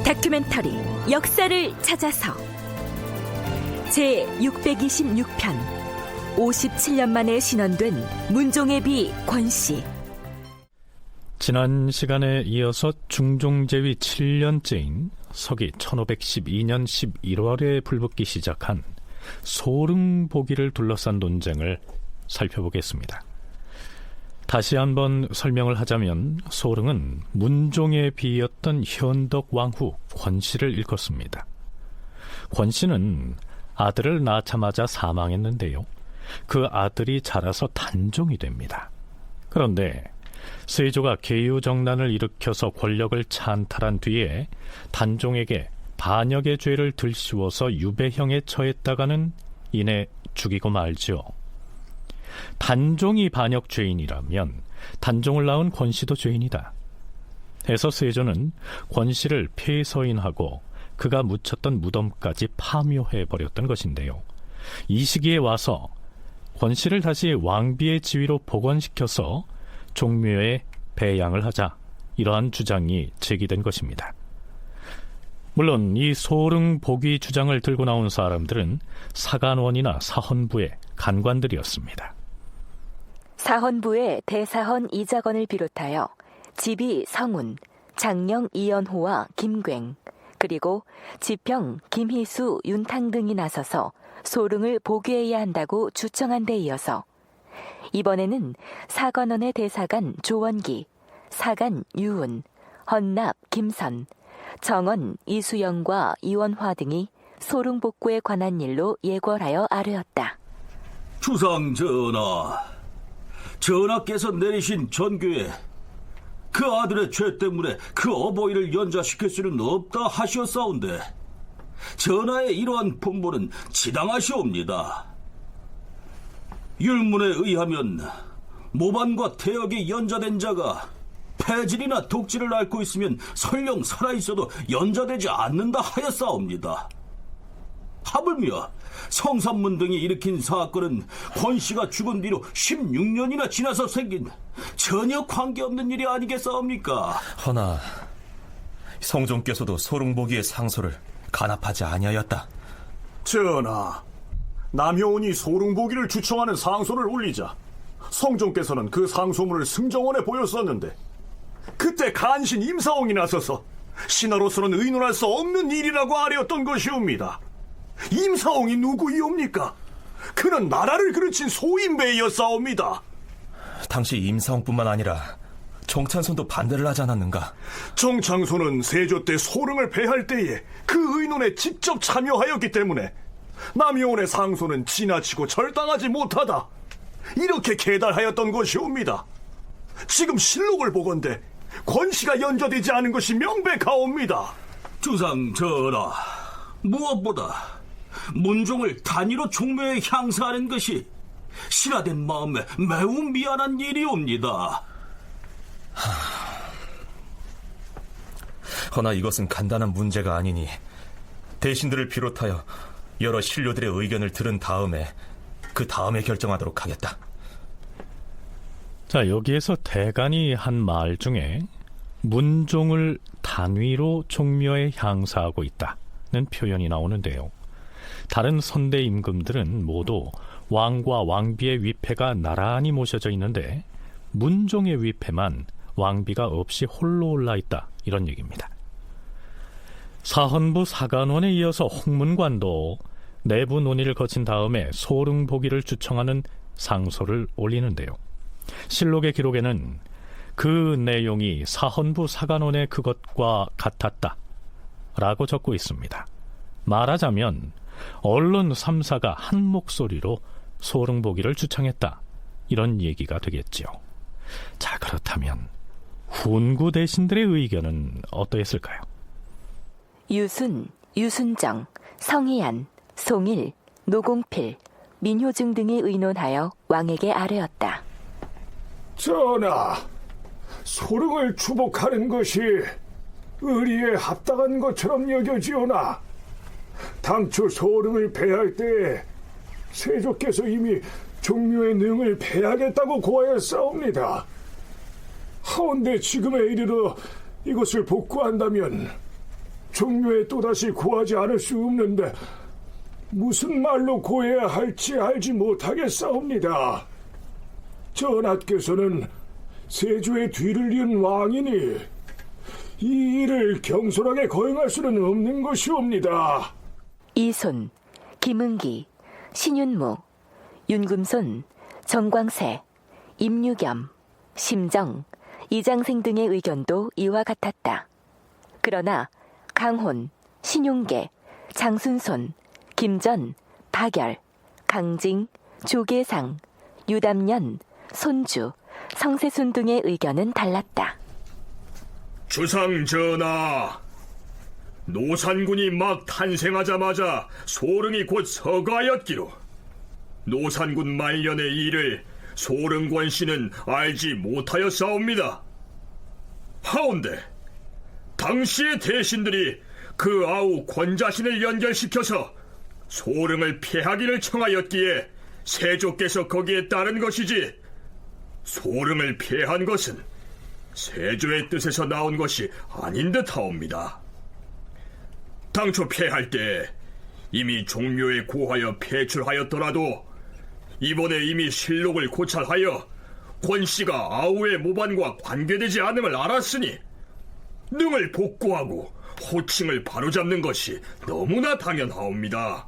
다큐멘터리 역사를 찾아서 제626편 57년 만에 신원된 문종의 비 권씨. 지난 시간에 이어서 중종제위 7년째인 서기 1512년 11월에 불붙기 시작한 소릉보기를 둘러싼 논쟁을 살펴보겠습니다. 다시 한번 설명을 하자면 소릉은 문종의 비였던 현덕 왕후 권씨를 일컫습니다. 권씨는 아들을 낳자마자 사망했는데요, 그 아들이 자라서 단종이 됩니다. 그런데 세조가 계유정난을 일으켜서 권력을 찬탈한 뒤에 단종에게 반역의 죄를 들씌워서 유배형에 처했다가는 이내 죽이고 말지요. 단종이 반역 죄인이라면 단종을 낳은 권씨도 죄인이다 해서 세조는 권씨를 폐서인하고 그가 묻혔던 무덤까지 파묘해버렸던 것인데요, 이 시기에 와서 권씨를 다시 왕비의 지위로 복원시켜서 종묘에 배양을 하자, 이러한 주장이 제기된 것입니다. 물론 이 소릉보기 주장을 들고 나온 사람들은 사간원이나 사헌부의 간관들이었습니다. 사헌부의 대사헌 이자건을 비롯하여 지비 성운, 장령 이연호와 김괭, 그리고 지평 김희수, 윤탕 등이 나서서 소릉을 보기해야 한다고 주청한 데 이어서 이번에는 사관원의 대사관 조원기, 사간 유운, 헌납 김선, 정원 이수영과 이원화 등이 소릉복구에 관한 일로 예궐하여 아뢰었다. 주상 전하, 전하께서 내리신 전교에 그 아들의 죄 때문에 그 어버이를 연좌시킬 수는 없다 하시었사온데 전하의 이러한 분보는 지당하시옵니다. 율문에 의하면 모반과 태역이 연좌된 자가 폐질이나 독질을 앓고 있으면 설령 살아있어도 연좌되지 않는다 하였사옵니다. 하물며 성산문 등이 일으킨 사건은 권씨가 죽은 뒤로 16년이나 지나서 생긴 전혀 관계없는 일이 아니겠사옵니까? 허나 성종께서도 소릉보기의 상소를 간합하지 아니하였다. 전하, 남효운이 소릉보기를 주청하는 상소를 올리자 성종께서는 그 상소문을 승정원에 보였었는데 그때 간신 임사홍이 나서서 신하로서는 의논할 수 없는 일이라고 아뢰었던 것이옵니다. 임사홍이 누구이옵니까? 그는 나라를 그르친 소인배였사옵니다. 당시 임사홍뿐만 아니라 정찬손도 반대를 하지 않았는가? 정창손은 세조 때 소릉을 배할 때에 그 의논에 직접 참여하였기 때문에 남효운의 상소는 지나치고 절당하지 못하다, 이렇게 계달하였던 것이옵니다. 지금 실록을 보건대 권씨가 연좌되지 않은 것이 명백하옵니다. 주상 전하, 무엇보다 문종을 단위로 종묘에 향사하는 것이 신하된 마음에 매우 미안한 일이옵니다. 허나 이것은 간단한 문제가 아니니 대신들을 비롯하여 여러 신료들의 의견을 들은 다음에 그 다음에 결정하도록 하겠다. 자, 여기에서 대간이 한 말 중에 문종을 단위로 종묘에 향사하고 있다는 표현이 나오는데요, 다른 선대 임금들은 모두 왕과 왕비의 위패가 나란히 모셔져 있는데 문종의 위패만 왕비가 없이 홀로 올라있다, 이런 얘기입니다. 사헌부 사간원에 이어서 홍문관도 내부 논의를 거친 다음에 소릉보기를 주청하는 상소를 올리는데요, 실록의 기록에는 그 내용이 사헌부 사간원의 그것과 같았다 라고 적고 있습니다. 말하자면 언론 3사가 한 목소리로 소릉보기를 주청했다, 이런 얘기가 되겠지요. 자, 그렇다면 훈구 대신들의 의견은 어떠했을까요? 유순, 유순정, 성희안, 송일, 노공필, 민효증 등이 의논하여 왕에게 아뢰었다. 전하, 소릉을 추복하는 것이 의리에 합당한 것처럼 여겨지오나 당초 소릉을 배할 때 세조께서 이미 종묘의 능을 배하겠다고 고하였사옵니다. 하온데 지금에 이르러 이것을 복구한다면 종묘에 또다시 고하지 않을 수 없는데 무슨 말로 고해야 할지 알지 못하겠사옵니다. 전하께서는 세조의 뒤를 이은 왕이니 이 일을 경솔하게 거행할 수는 없는 것이옵니다. 이손, 김은기, 신윤무, 윤금손, 정광세, 임유겸, 심정, 이장생 등의 의견도 이와 같았다. 그러나 강혼, 신용계, 장순손, 김전, 박열, 강징, 조계상, 유담년, 손주, 성세순 등의 의견은 달랐다. 주상 전하, 노산군이 막 탄생하자마자 소릉이 곧 서가였기로 노산군 말년의 일을 소릉권 씨는 알지 못하였사옵니다. 하온데 당시의 대신들이 그 아우 권자신을 연결시켜서 소릉을 패하기를 청하였기에 세조께서 거기에 따른 것이지, 소릉을 패한 것은 세조의 뜻에서 나온 것이 아닌 듯하옵니다. 당초 패할 때 이미 종묘에 고하여 패출하였더라도 이번에 이미 실록을 고찰하여 권씨가 아우의 모반과 관계되지 않음을 알았으니 능을 복구하고 호칭을 바로잡는 것이 너무나 당연하옵니다.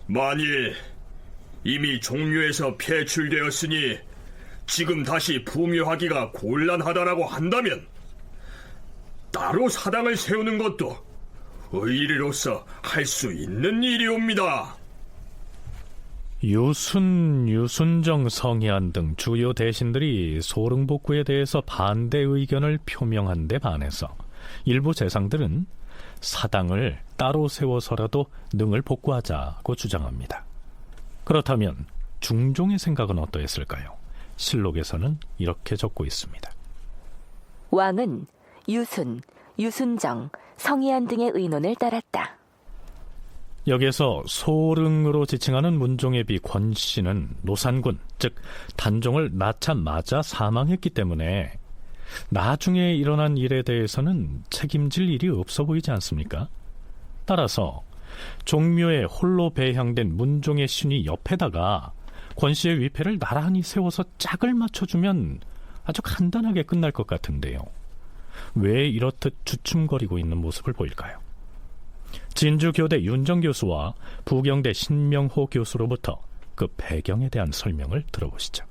만일 이미 종묘에서 패출되었으니 지금 다시 부묘하기가 곤란하다라고 한다면 따로 사당을 세우는 것도 의리로서 할 수 있는 일이옵니다. 유순정, 성희안 등 주요 대신들이 소릉 복구에 대해서 반대 의견을 표명한 데 반해서 일부 재상들은 사당을 따로 세워서라도 능을 복구하자고 주장합니다. 그렇다면 중종의 생각은 어떠했을까요? 실록에서는 이렇게 적고 있습니다. 왕은 유순, 유순정, 성희안 등의 의논을 따랐다. 여기에서 소릉으로 지칭하는 문종의 비 권씨는 노산군, 즉 단종을 낳자마자 사망했기 때문에 나중에 일어난 일에 대해서는 책임질 일이 없어 보이지 않습니까? 따라서 종묘에 홀로 배향된 문종의 신위 옆에다가 권씨의 위패를 나란히 세워서 짝을 맞춰주면 아주 간단하게 끝날 것 같은데요. 왜 이렇듯 주춤거리고 있는 모습을 보일까요? 진주교대 윤정 교수와 부경대 신명호 교수로부터 그 배경에 대한 설명을 들어보시죠.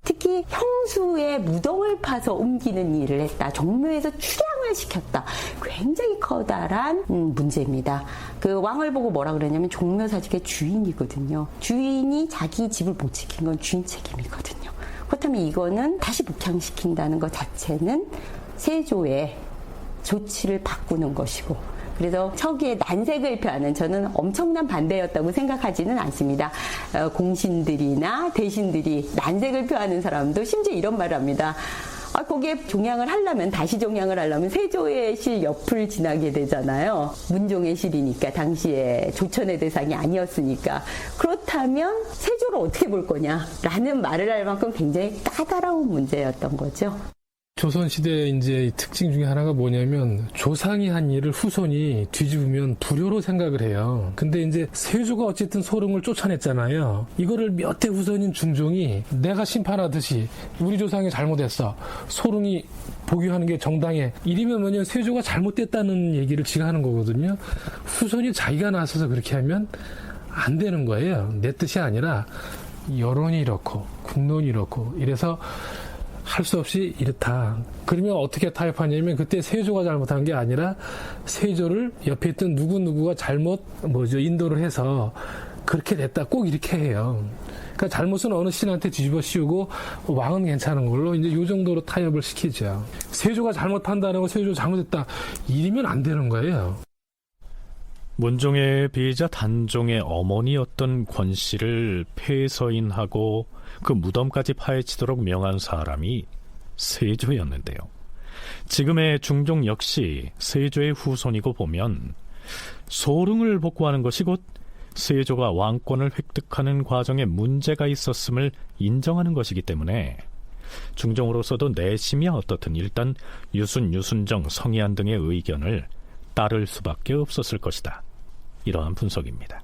특히 형수의 무덤을 파서 옮기는 일을 했다. 종묘에서 출양을 시켰다. 굉장히 커다란 문제입니다. 그 왕을 보고 뭐라 그러냐면 종묘사직의 주인이거든요. 주인이 자기 집을 못 지킨 건 주인 책임이거든요. 그렇다면 이거는 다시 복창시킨다는 것 자체는 세조의 조치를 바꾸는 것이고, 그래서 처기에 난색을 표하는, 저는 엄청난 반대였다고 생각하지는 않습니다. 공신들이나 대신들이 난색을 표하는 사람도 심지어 이런 말을 합니다. 거기에 종양을 하려면, 다시 종양을 하려면 세조의 실 옆을 지나게 되잖아요. 문종의 실이니까, 당시에 조천의 대상이 아니었으니까. 그렇다면 세조를 어떻게 볼 거냐라는 말을 할 만큼 굉장히 까다로운 문제였던 거죠. 조선시대의 이제 특징 중에 하나가 뭐냐면 조상이 한 일을 후손이 뒤집으면 불효로 생각을 해요. 근데 이제 세조가 어쨌든 소릉을 쫓아냈잖아요. 이거를 몇 대 후손인 중종이 내가 심판하듯이 우리 조상이 잘못했어, 소릉이 복유하는 게 정당해, 이러면 뭐냐면 세조가 잘못됐다는 얘기를 지가 하는 거거든요. 후손이 자기가 나서서 그렇게 하면 안 되는 거예요. 내 뜻이 아니라 여론이 이렇고 국론이 이렇고 이래서 할 수 없이 이렇다. 그러면 어떻게 타협하냐면 그때 세조가 잘못한 게 아니라 세조를 옆에 있던 누구누구가 잘못 인도를 해서 그렇게 됐다. 꼭 이렇게 해요. 그러니까 잘못은 어느 신한테 뒤집어 씌우고 왕은 괜찮은 걸로 이제 요 정도로 타협을 시키죠. 세조가 잘못한다는 거, 세조 잘못했다, 이러면 안 되는 거예요. 문종의 비자 단종의 어머니였던 권씨를 폐서인하고 그 무덤까지 파헤치도록 명한 사람이 세조였는데요. 지금의 중종 역시 세조의 후손이고 보면 소릉을 복구하는 것이 곧 세조가 왕권을 획득하는 과정에 문제가 있었음을 인정하는 것이기 때문에 중종으로서도 내심이야 어떻든 일단 유순정, 성희안 등의 의견을 따를 수밖에 없었을 것이다. 이러한 분석입니다.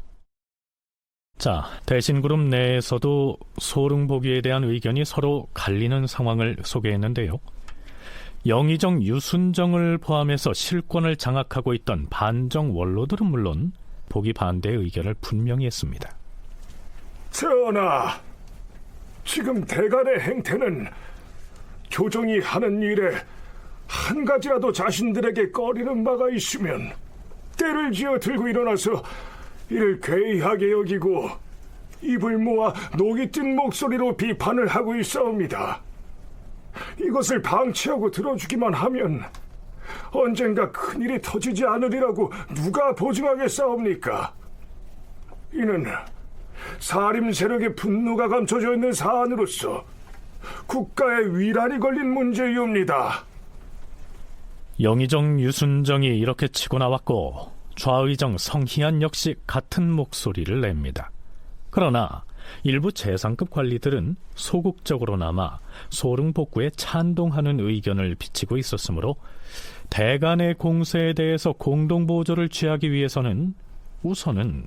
자, 대신그룹 내에서도 소릉복위에 대한 의견이 서로 갈리는 상황을 소개했는데요. 영의정 유순정을 포함해서 실권을 장악하고 있던 반정 원로들은 물론 복위 반대의 의견을 분명히 했습니다. 전하, 지금 대간의 행태는 조정이 하는 일에 한 가지라도 자신들에게 꺼리는 바가 있으면 때를 지어 들고 일어나서 이를 괴이하게 여기고 입을 모아 녹이 뜬 목소리로 비판을 하고 있사옵니다. 이것을 방치하고 들어주기만 하면 언젠가 큰일이 터지지 않으리라고 누가 보증하겠사옵니까? 이는 사림 세력의 분노가 감춰져 있는 사안으로서 국가의 위란이 걸린 문제이옵니다. 영의정 유순정이 이렇게 치고 나왔고 좌의정 성희안 역시 같은 목소리를 냅니다. 그러나 일부 재상급 관리들은 소극적으로나마 소릉복구에 찬동하는 의견을 비치고 있었으므로 대간의 공세에 대해서 공동보조를 취하기 위해서는 우선은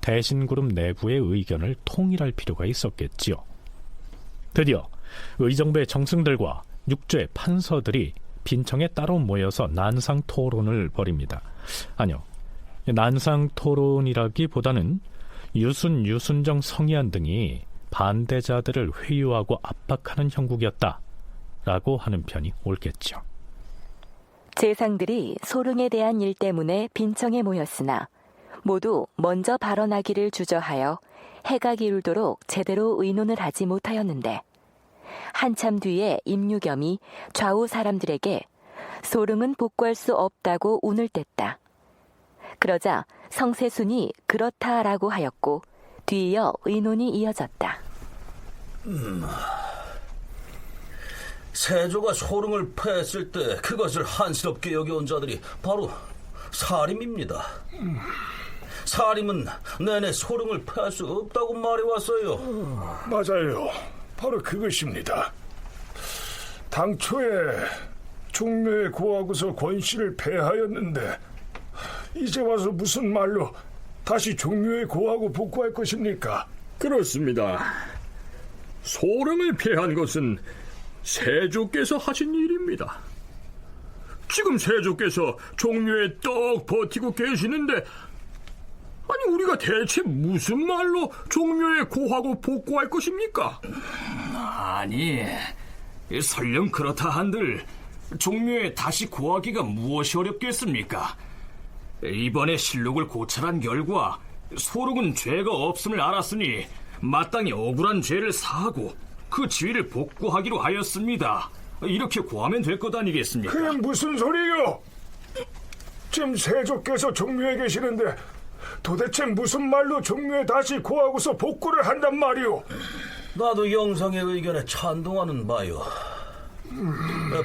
대신그룹 내부의 의견을 통일할 필요가 있었겠지요. 드디어 의정부의 정승들과 육조의 판서들이 빈청에 따로 모여서 난상토론을 벌입니다. 아니요, 난상토론이라기보다는 유순정, 성희안 등이 반대자들을 회유하고 압박하는 형국이었다라고 하는 편이 옳겠죠. 재상들이 소릉에 대한 일 때문에 빈청에 모였으나 모두 먼저 발언하기를 주저하여 해가 기울도록 제대로 의논을 하지 못하였는데 한참 뒤에 임유겸이 좌우 사람들에게 소릉은 복구할 수 없다고 운을 뗐다. 그러자 성세순이 그렇다라고 하였고 뒤이어 의논이 이어졌다. 세조가 소릉을 패했을 때 그것을 한스럽게 여겨온 자들이 바로 사림입니다. 사림은 내내 소릉을 패할 수 없다고 말해왔어요. 맞아요. 바로 그것입니다. 당초에 종묘에 고하고서 권씨를 패하였는데 이제 와서 무슨 말로 다시 종묘에 고하고 복구할 것입니까? 그렇습니다. 소릉을 패한 것은 세조께서 하신 일입니다. 지금 세조께서 종묘에 떡 버티고 계시는데 아니 우리가 대체 무슨 말로 종묘에 고하고 복구할 것입니까? 아니, 설령 그렇다 한들 종묘에 다시 고하기가 무엇이 어렵겠습니까? 이번에 실록을 고찰한 결과 소릉은 죄가 없음을 알았으니 마땅히 억울한 죄를 사하고 그 지위를 복구하기로 하였습니다. 이렇게 고하면 될 것 아니겠습니까? 그게 무슨 소리요? 지금 세조께서 종묘에 계시는데 도대체 무슨 말로 종묘에 다시 고하고서 복구를 한단 말이오? 나도 영상의 의견에 찬동하는 바요.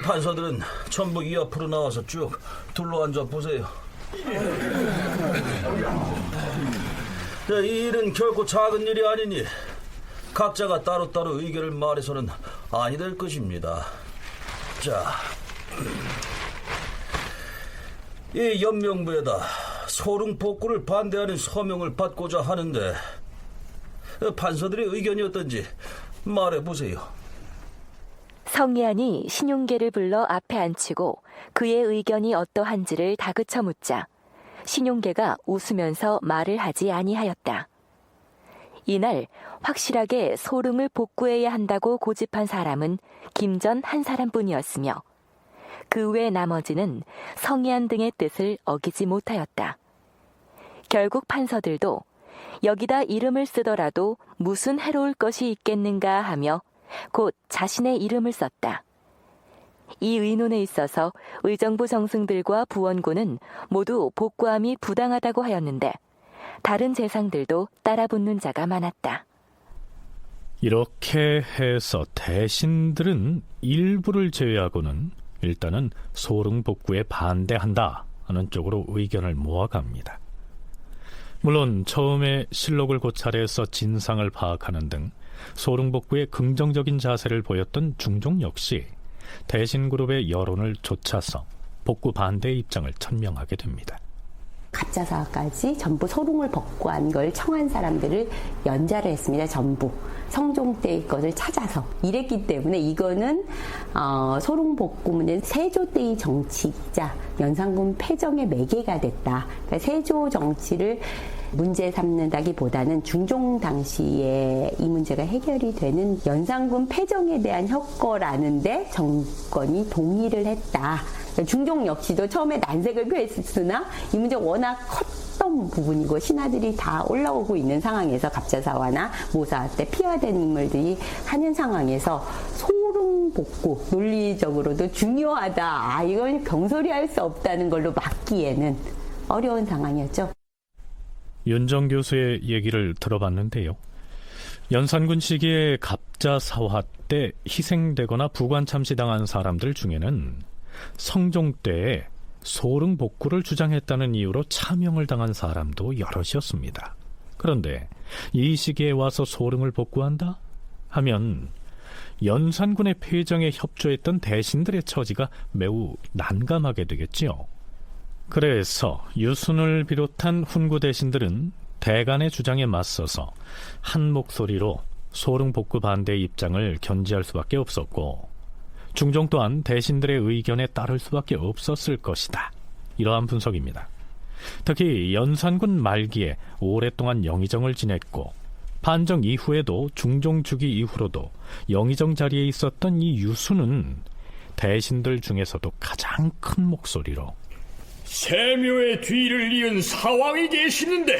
판사들은 전부 이 앞으로 나와서 쭉 둘러앉아 보세요. 이 일은 결코 작은 일이 아니니 각자가 따로따로 의견을 말해서는 아니 될 것입니다. 자, 이 연명부에다 소릉 복구를 반대하는 서명을 받고자 하는데 판사들의 의견이 어떤지 말해보세요. 성희안이 신용계를 불러 앞에 앉히고 그의 의견이 어떠한지를 다그쳐 묻자 신용계가 웃으면서 말을 하지 아니하였다. 이날 확실하게 소릉을 복구해야 한다고 고집한 사람은 김전 한 사람뿐이었으며 그 외 나머지는 성희안 등의 뜻을 어기지 못하였다. 결국 판서들도 여기다 이름을 쓰더라도 무슨 해로울 것이 있겠는가 하며 곧 자신의 이름을 썼다. 이 의논에 있어서 의정부 정승들과 부원고는 모두 복구함이 부당하다고 하였는데 다른 재상들도 따라붙는 자가 많았다. 이렇게 해서 대신들은 일부를 제외하고는 일단은 소릉 복구에 반대한다 하는 쪽으로 의견을 모아갑니다. 물론 처음에 실록을 고찰해서 진상을 파악하는 등 소릉 복구에 긍정적인 자세를 보였던 중종 역시 대신그룹의 여론을 좇아서 복구 반대의 입장을 천명하게 됩니다. 갑자사화까지 전부 소름을 복구한 걸 청한 사람들을 연자를 했습니다. 전부 성종 때의 것을 찾아서 이랬기 때문에 이거는 소름 복구 문제는 세조 때의 정치이자 연산군 패정의 매개가 됐다. 그러니까 세조 정치를 문제 삼는다기보다는 중종 당시에 이 문제가 해결이 되는 연산군 패정에 대한 효과라는데 정권이 동의를 했다. 중종 역시도 처음에 난색을 표했으나 이 문제가 워낙 컸던 부분이고 신하들이 다 올라오고 있는 상황에서 갑자사화나 모사 때 피화된 인물들이 하는 상황에서 소름 복구 논리적으로도 중요하다. 이건 경솔히할 수 없다는 걸로 막기에는 어려운 상황이었죠. 윤정 교수의 얘기를 들어봤는데요. 연산군 시기에 갑자사화 때 희생되거나 부관 참시당한 사람들 중에는 성종 때에 소릉 복구를 주장했다는 이유로 차명을 당한 사람도 여럿이었습니다. 그런데 이 시기에 와서 소릉을 복구한다 하면 연산군의 패정에 협조했던 대신들의 처지가 매우 난감하게 되겠지요. 그래서 유순을 비롯한 훈구 대신들은 대간의 주장에 맞서서 한 목소리로 소릉 복구 반대의 입장을 견지할 수밖에 없었고, 중종 또한 대신들의 의견에 따를 수밖에 없었을 것이다. 이러한 분석입니다. 특히 연산군 말기에 오랫동안 영의정을 지냈고 반정 이후에도 중종 주기 이후로도 영의정 자리에 있었던 이 유순은 대신들 중에서도 가장 큰 목소리로 세묘의 뒤를 이은 사왕이 계시는데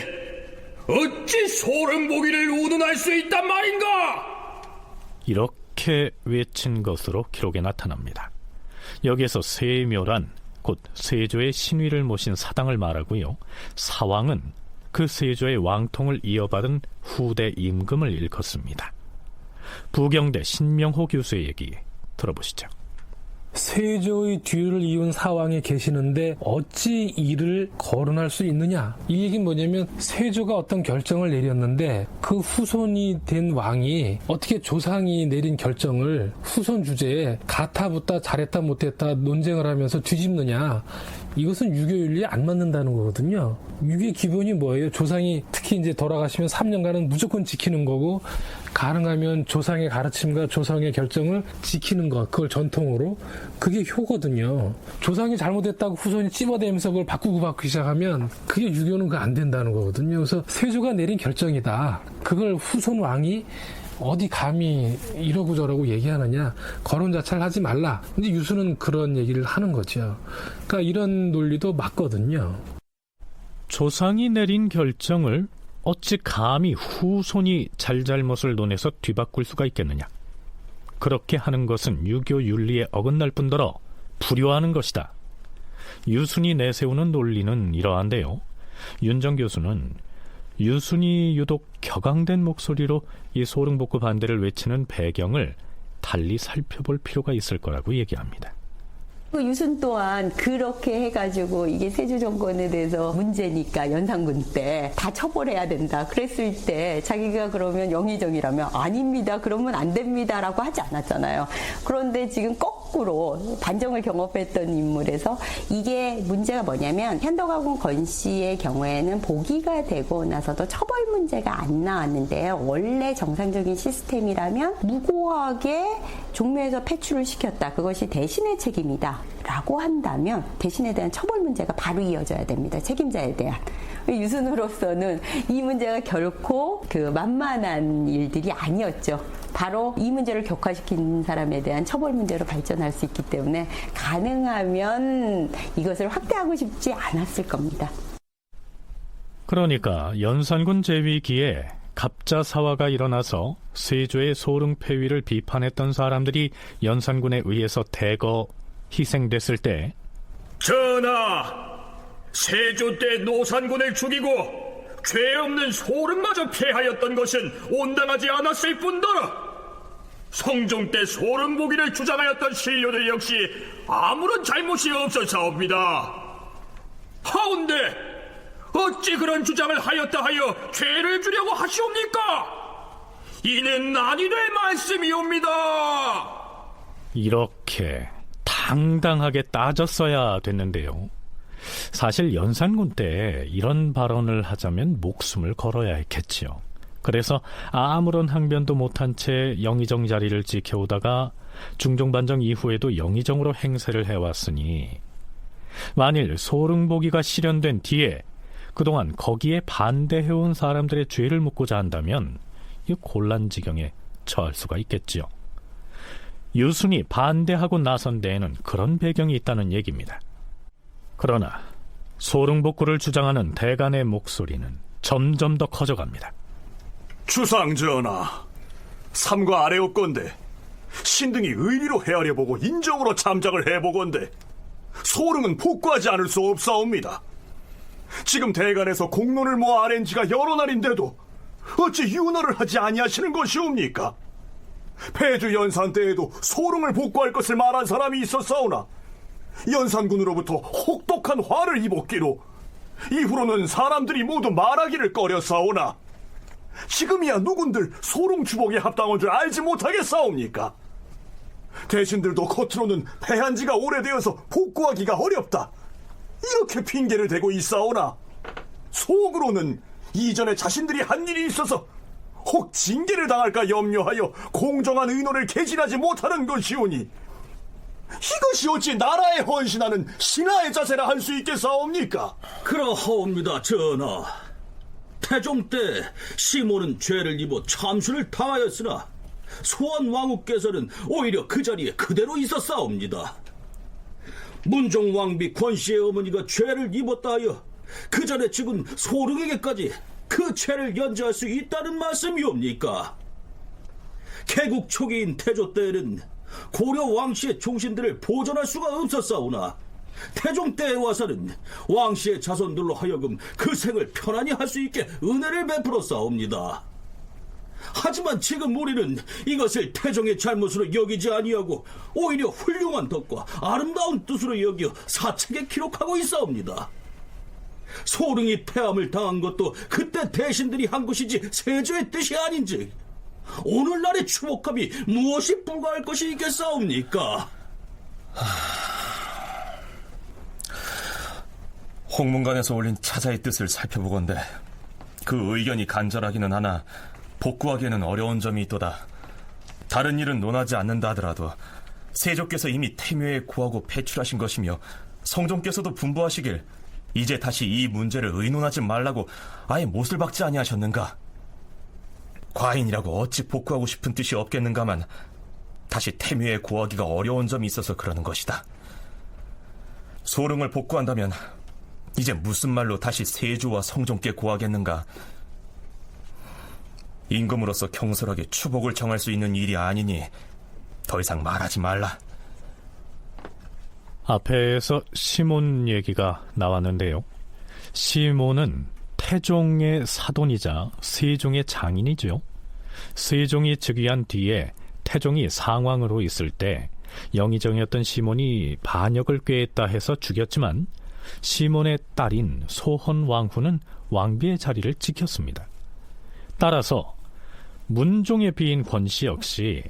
어찌 소름보기를 운운할 수 있단 말인가? 이렇게 외친 것으로 기록에 나타납니다. 여기에서 세묘란 곧 세조의 신위를 모신 사당을 말하고요, 사왕은 그 세조의 왕통을 이어받은 후대 임금을 일컫습니다. 부경대 신명호 교수의 얘기 들어보시죠. 세조의 뒤를 이은 사왕에 계시는데 어찌 이를 거론할 수 있느냐? 이 얘기는 뭐냐면 세조가 어떤 결정을 내렸는데 그 후손이 된 왕이 어떻게 조상이 내린 결정을 후손 주제에 가타부타 잘했다 못했다 논쟁을 하면서 뒤집느냐? 이것은 유교윤리에 안 맞는다는 거거든요. 유교의 기본이 뭐예요? 조상이 특히 이제 돌아가시면 3년간은 무조건 지키는 거고, 가능하면 조상의 가르침과 조상의 결정을 지키는 것, 그걸 전통으로, 그게 효거든요. 조상이 잘못했다고 후손이 찝어대면서 그걸 바꾸기 시작하면 그게 유교는 안 된다는 거거든요. 그래서 세조가 내린 결정이다. 그걸 후손 왕이 어디 감히 이러고 저러고 얘기하느냐, 거론 자체를 하지 말라. 근데 유수는 그런 얘기를 하는 거죠. 그러니까 이런 논리도 맞거든요. 조상이 내린 결정을 어찌 감히 후손이 잘잘못을 논해서 뒤바꿀 수가 있겠느냐. 그렇게 하는 것은 유교 윤리에 어긋날 뿐더러 불효하는 것이다. 유순이 내세우는 논리는 이러한데요, 윤정 교수는 유순이 유독 격앙된 목소리로 이 소릉복구 반대를 외치는 배경을 달리 살펴볼 필요가 있을 거라고 얘기합니다. 유순 또한 그렇게 해가지고 이게 세조 정권에 대해서 문제니까 연산군 때 다 처벌해야 된다 그랬을 때 자기가 그러면 영의정이라면 아닙니다, 그러면 안 됩니다라고 하지 않았잖아요. 그런데 지금 거꾸로 반정을 경험했던 인물에서 이게 문제가 뭐냐면 현덕아군 건씨의 경우에는 복위가 되고 나서도 처벌 문제가 안 나왔는데요. 원래 정상적인 시스템이라면 무고하게 종묘에서 폐출을 시켰다, 그것이 대신의 책임이다 라고 한다면 대신에 대한 처벌 문제가 바로 이어져야 됩니다. 책임자에 대한. 유순으로서는 이 문제가 결코 만만한 일들이 아니었죠. 바로 이 문제를 격화시킨 사람에 대한 처벌 문제로 발전할 수 있기 때문에 가능하면 이것을 확대하고 싶지 않았을 겁니다. 그러니까 연산군 제위기에 갑자사화가 일어나서 세조의 소릉 폐위를 비판했던 사람들이 연산군에 의해서 대거 희생됐을 때, 전하, 세조 때 노산군을 죽이고 죄 없는 소름마저 폐하였던 것은 온당하지 않았을 뿐더러 성종 때 소름보기를 주장하였던 신료들 역시 아무런 잘못이 없었사옵니다. 하운데 어찌 그런 주장을 하였다 하여 죄를 주려고 하시옵니까? 이는 아니 될 말씀이옵니다. 이렇게 당당하게 따졌어야 됐는데요, 사실 연산군 때 이런 발언을 하자면 목숨을 걸어야 했겠지요. 그래서 아무런 항변도 못한 채 영의정 자리를 지켜오다가 중종반정 이후에도 영의정으로 행세를 해왔으니 만일 소릉보기가 실현된 뒤에 그동안 거기에 반대해온 사람들의 죄를 묻고자 한다면 이 곤란지경에 처할 수가 있겠지요. 유순이 반대하고 나선 데에는 그런 배경이 있다는 얘기입니다. 그러나 소릉복구를 주장하는 대간의 목소리는 점점 더 커져갑니다. 주상전하, 삼과 아래옵건대 신등이 의리로 헤아려보고 인정으로 참작을 해보건대 소릉은 복구하지 않을 수 없사옵니다. 지금 대간에서 공론을 모아 아랜 지가 여러 날인데도 어찌 윤허를 하지 아니하시는 것이옵니까? 폐주 연산 때에도 소릉을 복구할 것을 말한 사람이 있었사오나 연산군으로부터 혹독한 화를 입었기로 이후로는 사람들이 모두 말하기를 꺼렸사오나 지금이야 누군들 소릉 주복에 합당한 줄 알지 못하겠사옵니까? 대신들도 겉으로는 패한 지가 오래되어서 복구하기가 어렵다 이렇게 핑계를 대고 있사오나 속으로는 이전에 자신들이 한 일이 있어서 혹 징계를 당할까 염려하여 공정한 의논을 개진하지 못하는 것이오니 이것이 어찌 나라에 헌신하는 신하의 자세라 할 수 있겠사옵니까? 그러하옵니다, 전하. 태종 때 시몬은 죄를 입어 참수를 당하였으나 소원 왕후께서는 오히려 그 자리에 그대로 있었사옵니다. 문종 왕비 권씨의 어머니가 죄를 입었다 하여 그 전에 죽은 소릉에게까지 그 죄를 연재할 수 있다는 말씀이옵니까? 개국 초기인 태조 때에는 고려 왕씨의 종신들을 보존할 수가 없었사오나 태종 때에 와서는 왕씨의 자손들로 하여금 그 생을 편안히 할 수 있게 은혜를 베풀었사옵니다. 하지만 지금 우리는 이것을 태종의 잘못으로 여기지 아니하고 오히려 훌륭한 덕과 아름다운 뜻으로 여겨 사책에 기록하고 있사옵니다. 소릉이 폐함을 당한 것도 그때 대신들이 한 것이지 세조의 뜻이 아닌즉 오늘날의 추복함이 무엇이 불가할 것이 있겠사옵니까? 홍문관에서 올린 차자의 뜻을 살펴보건대 그 의견이 간절하기는 하나 복구하기에는 어려운 점이 있도다. 다른 일은 논하지 않는다 하더라도 세조께서 이미 태묘에 구하고 배출하신 것이며 성종께서도 분부하시길 이제 다시 이 문제를 의논하지 말라고 아예 못을 박지 아니하셨는가? 과인이라고 어찌 복구하고 싶은 뜻이 없겠는가만 다시 태묘에 구하기가 어려운 점이 있어서 그러는 것이다. 소릉을 복구한다면 이제 무슨 말로 다시 세조와 성종께 구하겠는가? 임금으로서 경솔하게 추복을 정할 수 있는 일이 아니니 더 이상 말하지 말라. 앞에서 시몬 얘기가 나왔는데요. 시몬은 태종의 사돈이자 세종의 장인이죠. 세종이 즉위한 뒤에 태종이 상왕으로 있을 때 영의정이었던 시몬이 반역을 꾀했다 해서 죽였지만 시몬의 딸인 소헌 왕후는 왕비의 자리를 지켰습니다. 따라서 문종의 비인 권씨 역시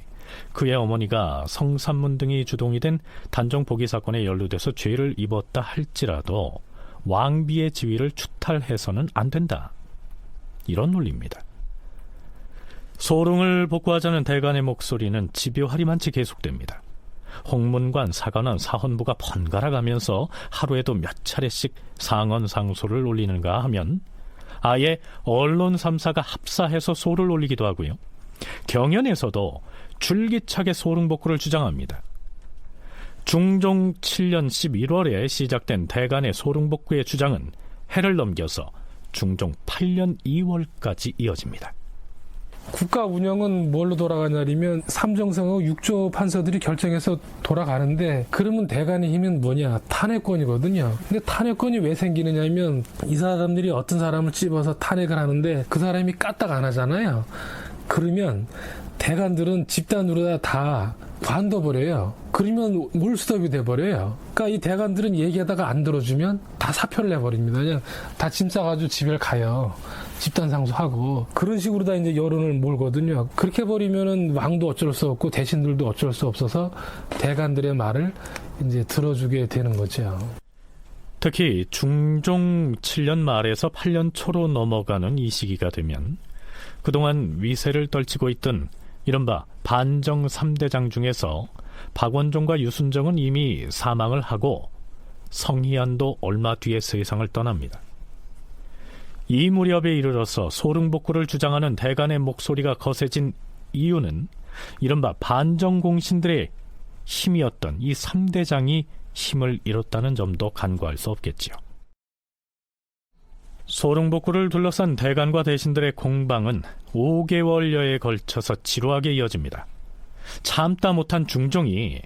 그의 어머니가 성산문 등이 주동이 된 단종 포기 사건에 연루돼서 죄를 입었다 할지라도 왕비의 지위를 추탈해서는 안 된다. 이런 논리입니다. 소릉을 복구하자는 대간의 목소리는 집요하리만치 계속됩니다. 홍문관, 사관원, 사헌부가 번갈아 가면서 하루에도 몇 차례씩 상언 상소를 올리는가 하면 아예 언론 3사가 합사해서 소를 올리기도 하고요. 경연에서도 줄기차게 소릉복구를 주장합니다. 중종 7년 11월에 시작된 대간의 소릉복구의 주장은 해를 넘겨서 중종 8년 2월까지 이어집니다. 국가 운영은 뭘로 돌아가냐면 삼정성하고 육조 판서들이 결정해서 돌아가는데 그러면 대간의 힘은 뭐냐? 탄핵권이거든요. 근데 탄핵권이 왜 생기느냐면 이 사람들이 어떤 사람을 찝어서 탄핵을 하는데 그 사람이 까딱 안 하잖아요. 그러면 대간들은 집단으로 다 관둬버려요. 그러면 몰수톱이 돼버려요. 그러니까 이 대간들은 얘기하다가 안 들어주면 다 사표를 내버립니다. 그냥 다 짐 싸가지고 집에 가요. 집단 상소하고 그런 식으로 다 이제 여론을 몰거든요. 그렇게 버리면은 왕도 어쩔 수 없고 대신들도 어쩔 수 없어서 대간들의 말을 이제 들어주게 되는 거죠. 특히 중종 7년 말에서 8년 초로 넘어가는 이 시기가 되면 그동안 위세를 떨치고 있던 이른바 반정 3대장 중에서 박원종과 유순정은 이미 사망을 하고 성희안도 얼마 뒤에 세상을 떠납니다. 이 무렵에 이르러서 소릉복구를 주장하는 대간의 목소리가 거세진 이유는 이른바 반정공신들의 힘이었던 이 3대장이 힘을 잃었다는 점도 간과할 수 없겠지요. 소릉복구를 둘러싼 대간과 대신들의 공방은 5개월여에 걸쳐서 지루하게 이어집니다. 참다 못한 중종이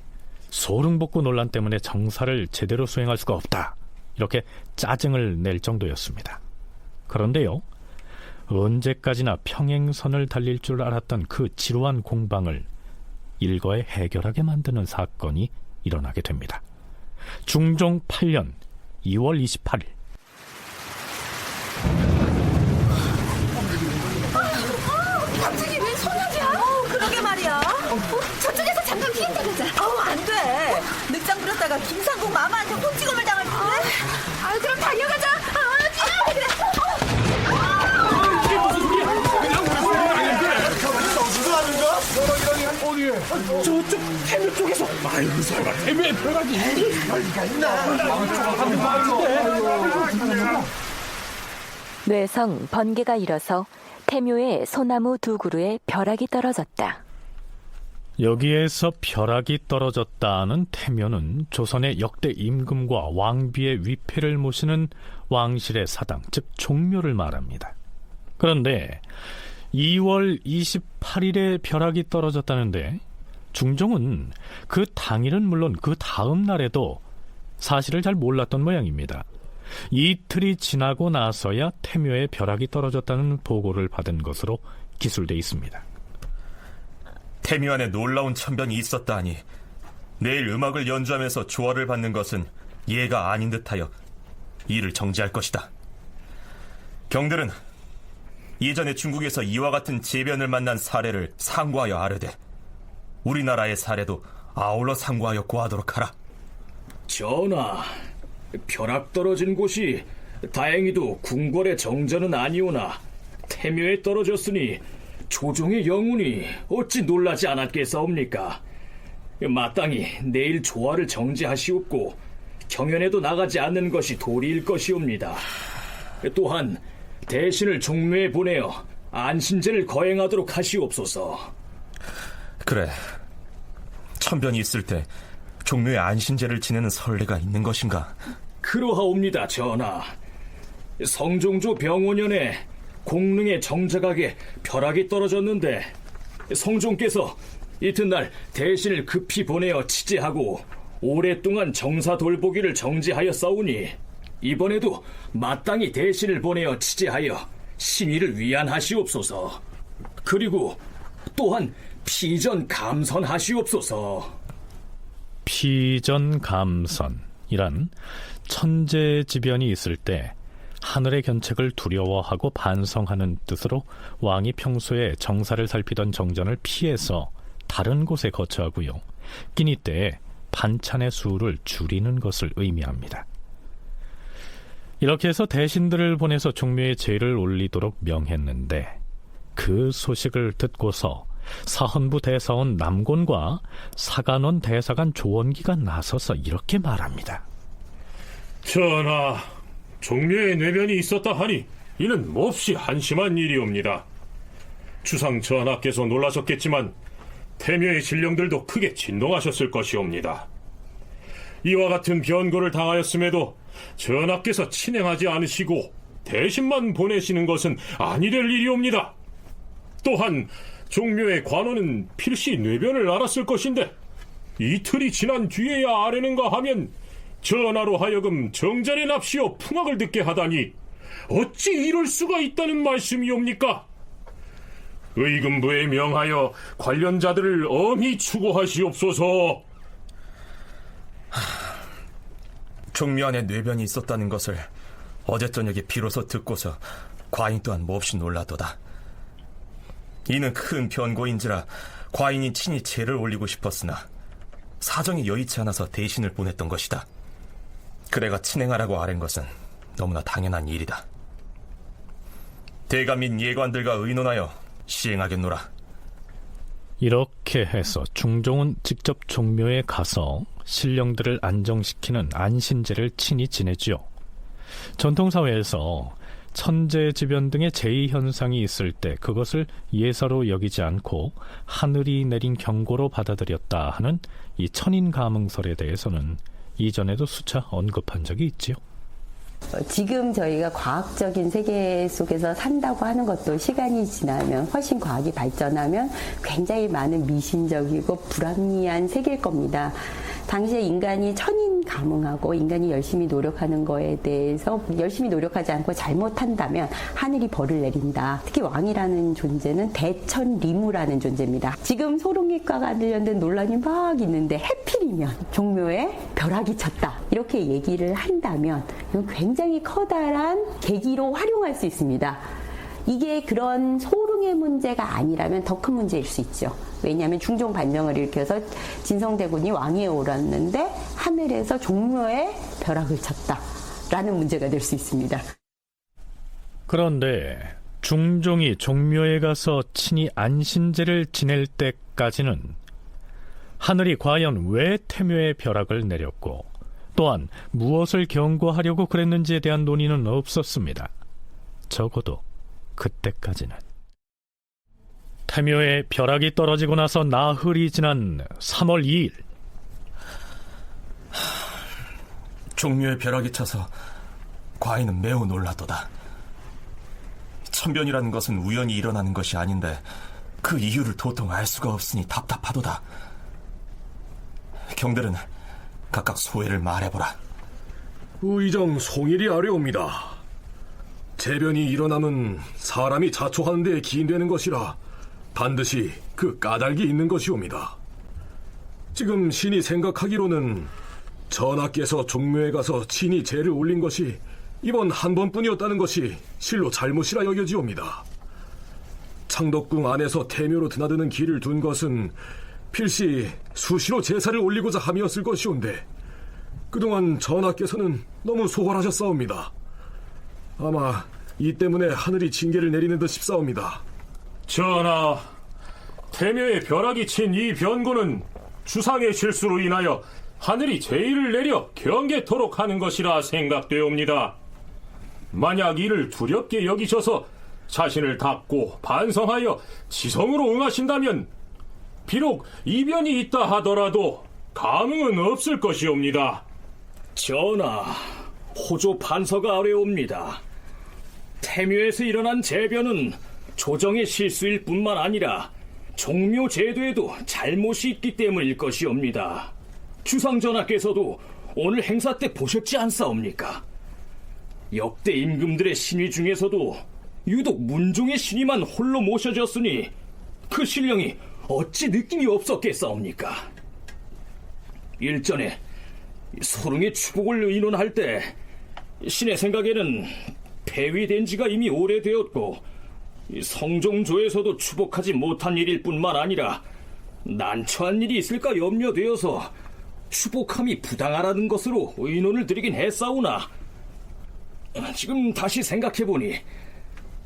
소릉복구 논란 때문에 정사를 제대로 수행할 수가 없다, 이렇게 짜증을 낼 정도였습니다. 그런데요, 언제까지나 평행선을 달릴 줄 알았던 그 지루한 공방을 일거에 해결하게 만드는 사건이 일어나게 됩니다. 중종 8년 2월 28일 갑자기 왜 소나기야? 그러게 말이야. 저쪽에서 잠깐 비행기 가자. 안 돼. 늑장 부렸다가 김상국 마마한테 홈찍음을 당할 텐데. 그럼 달려가자. 그래. 저쪽 태묘 쪽에서. 아이고 설마 태묘에 벼락이 있나? 뇌성 번개가 일어서 태묘의 소나무 2그루에 벼락이 떨어졌다. 여기에서 벼락이 떨어졌다는 태묘는 조선의 역대 임금과 왕비의 위패를 모시는 왕실의 사당, 즉 종묘를 말합니다. 그런데 2월 28일에 벼락이 떨어졌다는데 중종은 그 당일은 물론 그 다음 날에도 사실을 잘 몰랐던 모양입니다. 이틀이 지나고 나서야 태묘에 벼락이 떨어졌다는 보고를 받은 것으로 기술돼 있습니다. 태묘 안에 놀라운 천변이 있었다 하니 내일 음악을 연주하면서 조화를 받는 것은 예가 아닌 듯하여 이를 정지할 것이다. 경들은 이전에 중국에서 이와 같은 재변을 만난 사례를 상고하여 아뢰되 우리나라의 사례도 아울러 상고하여 고하도록 하라. 전하, 벼락 떨어진 곳이 다행히도 궁궐의 정전은 아니오나 태묘에 떨어졌으니 조종의 영훈이 어찌 놀라지 않았겠사옵니까? 마땅히 내일 조화를 정지하시옵고 경연에도 나가지 않는 것이 도리일 것이옵니다. 또한 대신을 종묘에 보내어 안신제를 거행하도록 하시옵소서. 그래, 천변이 있을 때 종묘에 안신제를 지내는 선례가 있는 것인가? 그러하옵니다, 전하. 성종조 병오년에 공릉의 정작하게 벼락이 떨어졌는데 성종께서 이튿날 대신을 급히 보내어 치제하고 오랫동안 정사 돌보기를 정지하였사오니 이번에도 마땅히 대신을 보내어 치제하여 신의를 위안하시옵소서. 그리고 또한 피전 감선하시옵소서. 피전 감선이란 천재지변이 있을 때 하늘의 견책을 두려워하고 반성하는 뜻으로 왕이 평소에 정사를 살피던 정전을 피해서 다른 곳에 거처하고요, 끼니 때에 반찬의 수를 줄이는 것을 의미합니다. 이렇게 해서 대신들을 보내서 종묘에 제를 올리도록 명했는데 그 소식을 듣고서 사헌부 대사원 남곤과 사간원 대사관 조원기가 나서서 이렇게 말합니다. 전하, 종묘에 뇌변이 있었다 하니 이는 몹시 한심한 일이옵니다. 주상 전하께서 놀라셨겠지만 태묘의 신령들도 크게 진동하셨을 것이옵니다. 이와 같은 변고를 당하였음에도 전하께서 친행하지 않으시고 대신만 보내시는 것은 아니 될 일이옵니다. 또한 종묘의 관원은 필시 뇌변을 알았을 것인데 이틀이 지난 뒤에야 아뢰는가 하면 전하로 하여금 정전의 납시어 풍악을 듣게 하다니 어찌 이럴 수가 있다는 말씀이옵니까? 의금부에 명하여 관련자들을 엄히 추고하시옵소서. 종묘 안에 뇌변이 있었다는 것을 어제 저녁에 비로소 듣고서 과인 또한 몹시 놀라도다. 이는 큰 변고인지라 과인이 친히 제를 올리고 싶었으나 사정이 여의치 않아서 대신을 보냈던 것이다. 그대가 친행하라고 아랜 것은 너무나 당연한 일이다. 대가 및 예관들과 의논하여 시행하겠노라. 이렇게 해서 중종은 직접 종묘에 가서 신령들을 안정시키는 안신제를 친히 지내지요. 전통사회에서 천재지변 등의 제의현상이 있을 때 그것을 예사로 여기지 않고 하늘이 내린 경고로 받아들였다 하는 이 천인가문설에 대해서는 이전에도 수차 언급한 적이 있지요. 지금 저희가 과학적인 세계 속에서 산다고 하는 것도 시간이 지나면 훨씬 과학이 발전하면 굉장히 많은 미신적이고 불합리한 세계일 겁니다. 당시에 인간이 천인가문하고 인간이 열심히 노력하는 거에 대해서 열심히 노력하지 않고 잘못한다면 하늘이 벌을 내린다. 특히 왕이라는 존재는 대천리무라는 존재입니다. 지금 소름기과 관련된 논란이 막 있는데 해필이면 종묘에 벼락이 쳤다. 이렇게 얘기를 한다면 이건 굉장히 커다란 계기로 활용할 수 있습니다. 이게 그런 소릉의 문제가 아니라면 더 큰 문제일 수 있죠. 왜냐하면 중종 반정을 일으켜서 진성대군이 왕위에 오랐는데 하늘에서 종묘에 벼락을 쳤다라는 문제가 될 수 있습니다. 그런데 중종이 종묘에 가서 친히 안신제를 지낼 때까지는 하늘이 과연 왜 태묘에 벼락을 내렸고 또한 무엇을 경고하려고 그랬는지에 대한 논의는 없었습니다. 적어도 그때까지는. 태묘에 벼락이 떨어지고 나서 나흘이 지난 3월 2일 종묘에 벼락이 쳐서 과인은 매우 놀랐도다. 천변이라는 것은 우연히 일어나는 것이 아닌데 그 이유를 도통 알 수가 없으니 답답하도다. 경들은 각각 소회를 말해보라. 의정 송일이 아뢰옵니다. 재변이 일어남은 사람이 자초하는 데 기인되는 것이라 반드시 그 까닭이 있는 것이옵니다. 지금 신이 생각하기로는 전하께서 종묘에 가서 친히 제를 올린 것이 이번 한 번뿐이었다는 것이 실로 잘못이라 여겨지옵니다. 창덕궁 안에서 태묘로 드나드는 길을 둔 것은 필시 수시로 제사를 올리고자 함이었을 것이온데 그동안 전하께서는 너무 소홀하셨사옵니다. 아마 이 때문에 하늘이 징계를 내리는 듯 싶사옵니다. 전하, 태묘에 벼락이 친 이 변고는 주상의 실수로 인하여 하늘이 제의를 내려 경계토록 하는 것이라 생각되옵니다. 만약 이를 두렵게 여기셔서 자신을 닦고 반성하여 지성으로 응하신다면 비록 이변이 있다 하더라도 감흥은 없을 것이옵니다. 전하, 호조 판서가 아뢰옵니다. 태묘에서 일어난 재변은 조정의 실수일 뿐만 아니라 종묘 제도에도 잘못이 있기 때문일 것이옵니다. 주상전하께서도 오늘 행사 때 보셨지 않사옵니까? 역대 임금들의 신위 중에서도 유독 문종의 신위만 홀로 모셔졌으니 그 신령이 어찌 느낌이 없었겠사옵니까? 일전에 소릉의 추복을 의논할 때 신의 생각에는 폐위된 지가 이미 오래되었고 성종조에서도 추복하지 못한 일일 뿐만 아니라 난처한 일이 있을까 염려되어서 추복함이 부당하다는 것으로 의논을 드리긴 했사오나 지금 다시 생각해보니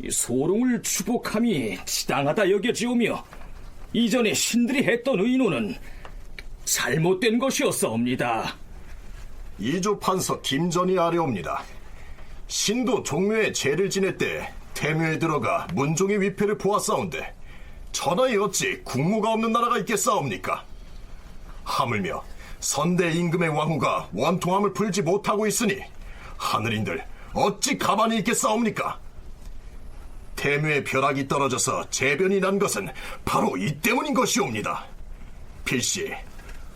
소릉을 추복함이 지당하다 여겨지오며 이전에 신들이 했던 의논은 잘못된 것이었사옵니다. 이조 판서 김전이 아뢰옵니다. 신도 종묘에 제를 지낼 때 태묘에 들어가 문종의 위패를 보았사온데 전하에 어찌 국무가 없는 나라가 있겠사옵니까? 하물며 선대 임금의 왕후가 원통함을 풀지 못하고 있으니 하늘인들 어찌 가만히 있겠사옵니까? 태묘에 벼락이 떨어져서 재변이 난 것은 바로 이 때문인 것이옵니다. 필시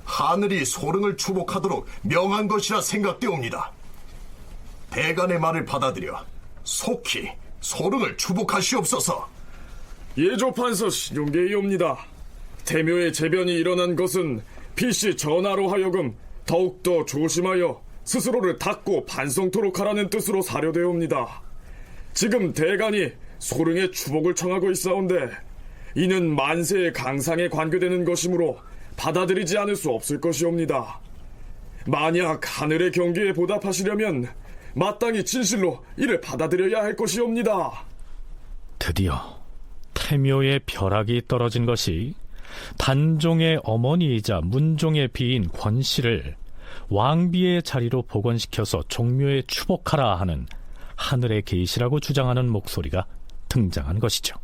하늘이 소릉을 추복하도록 명한 것이라 생각되옵니다. 대간의 말을 받아들여 속히 소릉을 추복하시옵소서. 예조판서 신용계이옵니다. 태묘의 재변이 일어난 것은 필시 전하로 하여금 더욱더 조심하여 스스로를 닦고 반성토록 하라는 뜻으로 사료되옵니다. 지금 대간이 소릉의 추복을 청하고 있사온데 이는 만세의 강상에 관계되는 것이므로 받아들이지 않을 수 없을 것이옵니다. 만약 하늘의 경계에 보답하시려면 마땅히 진실로 이를 받아들여야 할 것이옵니다. 드디어 태묘의 벼락이 떨어진 것이 단종의 어머니이자 문종의 비인 권씨를 왕비의 자리로 복원시켜서 종묘에 추복하라 하는 하늘의 계시라고 주장하는 목소리가 등장한 것이죠.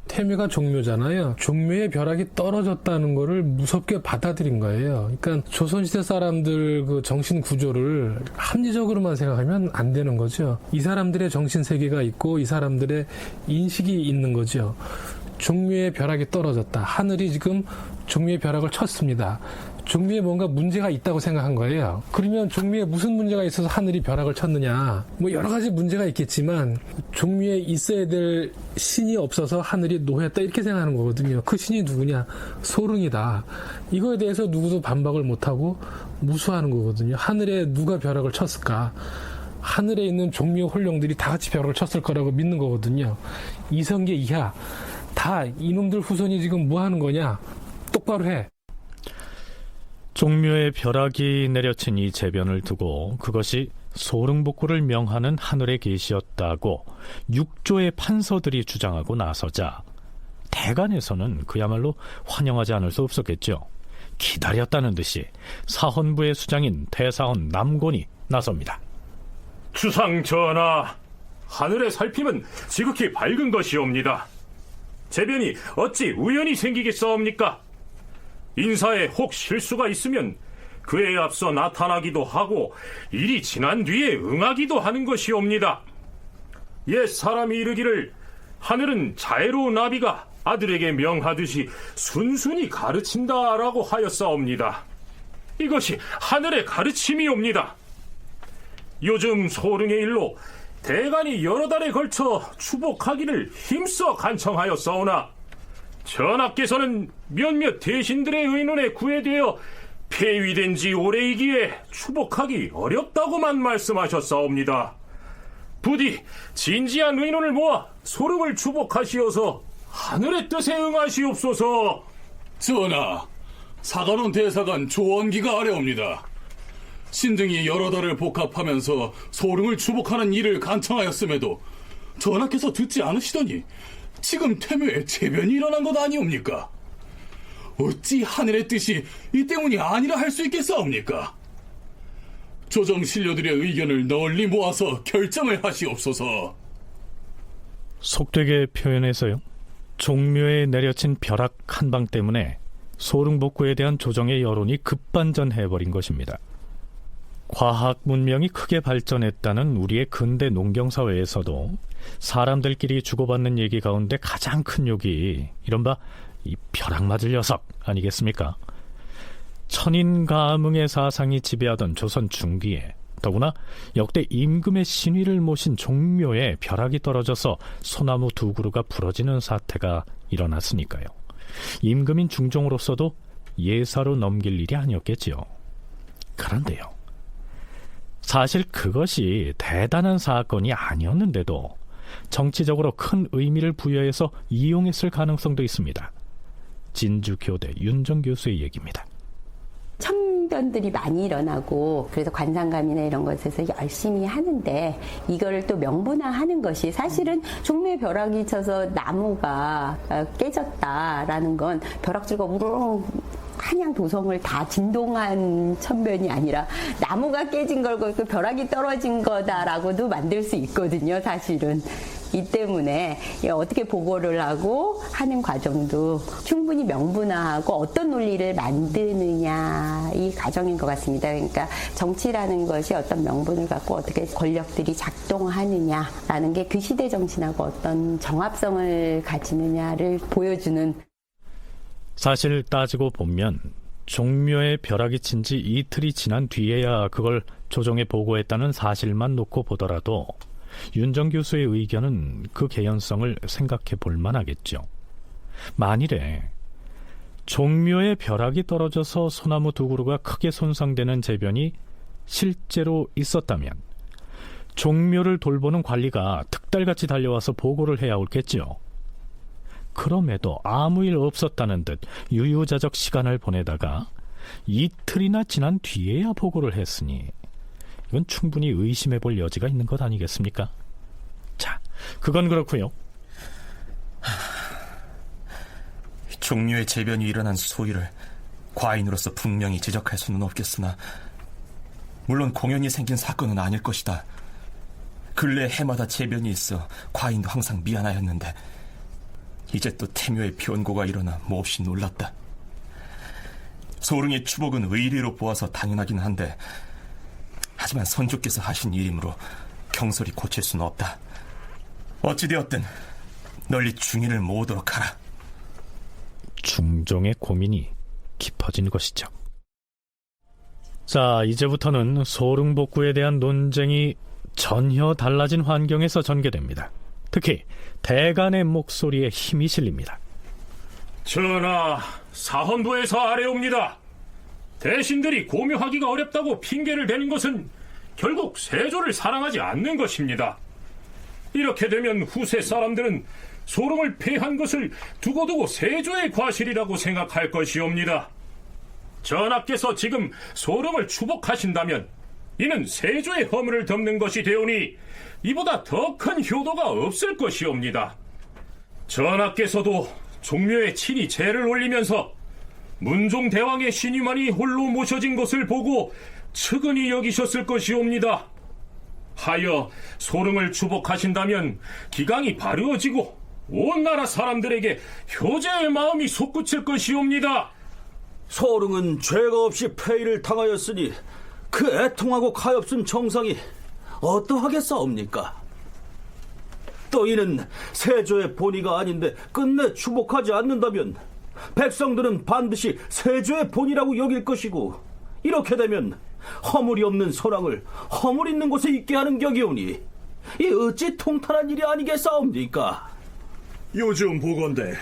태묘가 종묘잖아요. 종묘의 벼락이 떨어졌다는 거를 무섭게 받아들인 거예요. 그러니까 조선시대 사람들 그 정신 구조를 합리적으로만 생각하면 안 되는 거죠. 이 사람들의 정신 세계가 있고 이 사람들의 인식이 있는 거죠. 종묘의 벼락이 떨어졌다. 하늘이 지금 종묘의 벼락을 쳤습니다. 종묘에 뭔가 문제가 있다고 생각한 거예요. 그러면 종묘에 무슨 문제가 있어서 하늘이 벼락을 쳤느냐? 뭐 여러 가지 문제가 있겠지만 종묘에 있어야 될 신이 없어서 하늘이 노했다 이렇게 생각하는 거거든요. 그 신이 누구냐? 소릉이다. 이거에 대해서 누구도 반박을 못하고 무수하는 거거든요. 하늘에 누가 벼락을 쳤을까? 하늘에 있는 종묘 혼령들이 다 같이 벼락을 쳤을 거라고 믿는 거거든요. 이성계 이하 다 이놈들 후손이 지금 뭐 하는 거냐? 똑바로 해. 종묘에 벼락이 내려친 이 재변을 두고 그것이 소릉복구를 명하는 하늘의 계시였다고 육조의 판서들이 주장하고 나서자 대간에서는 그야말로 환영하지 않을 수 없었겠죠. 기다렸다는 듯이 사헌부의 수장인 대사헌 남곤이 나섭니다. 주상 전하, 하늘의 살핌은 지극히 밝은 것이옵니다. 재변이 어찌 우연히 생기겠사옵니까? 인사에 혹 실수가 있으면 그에 앞서 나타나기도 하고 일이 지난 뒤에 응하기도 하는 것이옵니다. 옛 사람이 이르기를 하늘은 자애로운 아비가 아들에게 명하듯이 순순히 가르친다라고 하였사옵니다. 이것이 하늘의 가르침이옵니다. 요즘 소릉의 일로 대간이 여러 달에 걸쳐 추복하기를 힘써 간청하였사오나 전하께서는 몇몇 대신들의 의논에 구애되어 폐위된 지 오래이기에 추복하기 어렵다고만 말씀하셨사옵니다. 부디 진지한 의논을 모아 소릉을 추복하시어서 하늘의 뜻에 응하시옵소서. 전하, 사관원 대사관 조원기가 아래옵니다. 신등이 여러 달을 복합하면서 소릉을 추복하는 일을 간청하였음에도 전하께서 듣지 않으시더니 지금 태묘에 재변이 일어난 것 아니옵니까? 어찌 하늘의 뜻이 이 때문이 아니라 할 수 있겠사옵니까? 조정 신료들의 의견을 널리 모아서 결정을 하시옵소서. 속되게 표현해서요, 종묘에 내려친 벼락 한 방 때문에 소릉복구에 대한 조정의 여론이 급반전해버린 것입니다. 과학 문명이 크게 발전했다는 우리의 근대 농경사회에서도 사람들끼리 주고받는 얘기 가운데 가장 큰 욕이 이른바 이 벼락 맞을 녀석 아니겠습니까? 천인가음응의 사상이 지배하던 조선 중기에 더구나 역대 임금의 신위를 모신 종묘에 벼락이 떨어져서 소나무 두 그루가 부러지는 사태가 일어났으니까요. 임금인 중종으로서도 예사로 넘길 일이 아니었겠지요. 그런데요, 사실 그것이 대단한 사건이 아니었는데도 정치적으로 큰 의미를 부여해서 이용했을 가능성도 있습니다. 진주교대 윤정 교수의 얘기입니다. 첨변들이 많이 일어나고 그래서 관상감이나 이런 것에서 열심히 하는데 이거를 또 명분화하는 것이 사실은 종묘에 벼락이 쳐서 나무가 깨졌다라는 건 벼락줄과 우르릉 한양 도성을 다 진동한 천변이 아니라 나무가 깨진 걸고 그 벼락이 떨어진 거다라고도 만들 수 있거든요, 사실은. 이 때문에 어떻게 보고를 하고 하는 과정도 충분히 명분화하고 어떤 논리를 만드느냐 이 과정인 것 같습니다. 그러니까 정치라는 것이 어떤 명분을 갖고 어떻게 권력들이 작동하느냐라는 게 그 시대 정신하고 어떤 정합성을 가지느냐를 보여주는. 사실 따지고 보면 종묘에 벼락이 친 지 이틀이 지난 뒤에야 그걸 조정에 보고했다는 사실만 놓고 보더라도 윤정 교수의 의견은 그 개연성을 생각해 볼 만하겠죠. 만일에 종묘에 벼락이 떨어져서 소나무 두 그루가 크게 손상되는 재변이 실제로 있었다면 종묘를 돌보는 관리가 특달같이 달려와서 보고를 해야 옳겠죠. 그럼에도 아무 일 없었다는 듯 유유자적 시간을 보내다가 이틀이나 지난 뒤에야 보고를 했으니 이건 충분히 의심해 볼 여지가 있는 것 아니겠습니까? 자, 그건 그렇고요. 종묘의 재변이 일어난 소위를 과인으로서 분명히 지적할 수는 없겠으나 물론 공연이 생긴 사건은 아닐 것이다. 근래 해마다 재변이 있어 과인도 항상 미안하였는데 이제 또 태묘의 변고가 일어나 몹시 놀랐다. 소릉의 추복은 의리로 보아서 당연하긴 한데 하지만 선조께서 하신 일이므로 경솔히 고칠 수는 없다. 어찌되었든 널리 중인을 모으도록 하라. 중종의 고민이 깊어진 것이죠. 자, 이제부터는 소릉 복구에 대한 논쟁이 전혀 달라진 환경에서 전개됩니다. 특히 대간의 목소리에 힘이 실립니다. 전하, 사헌부에서 아뢰옵니다. 대신들이 고묘하기가 어렵다고 핑계를 대는 것은 결국 세조를 사랑하지 않는 것입니다. 이렇게 되면 후세 사람들은 소릉을 폐한 것을 두고두고 세조의 과실이라고 생각할 것이옵니다. 전하께서 지금 소릉을 추복하신다면 이는 세조의 허물을 덮는 것이 되오니 이보다 더 큰 효도가 없을 것이옵니다. 전하께서도 종묘에 친히 제를 올리면서 문종 대왕의 신유만이 홀로 모셔진 것을 보고 측은히 여기셨을 것이옵니다. 하여 소릉을 추복하신다면 기강이 바르어지고 온 나라 사람들에게 효자의 마음이 솟구칠 것이옵니다. 소릉은 죄가 없이 폐위를 당하였으니 그 애통하고 가엾은 정상이 어떠하겠사옵니까? 또 이는 세조의 본의가 아닌데 끝내 추복하지 않는다면 백성들은 반드시 세조의 본의라고 여길 것이고 이렇게 되면 허물이 없는 소랑을 허물 있는 곳에 있게 하는 격이오니 이 어찌 통탄한 일이 아니겠사옵니까? 요즘 보건대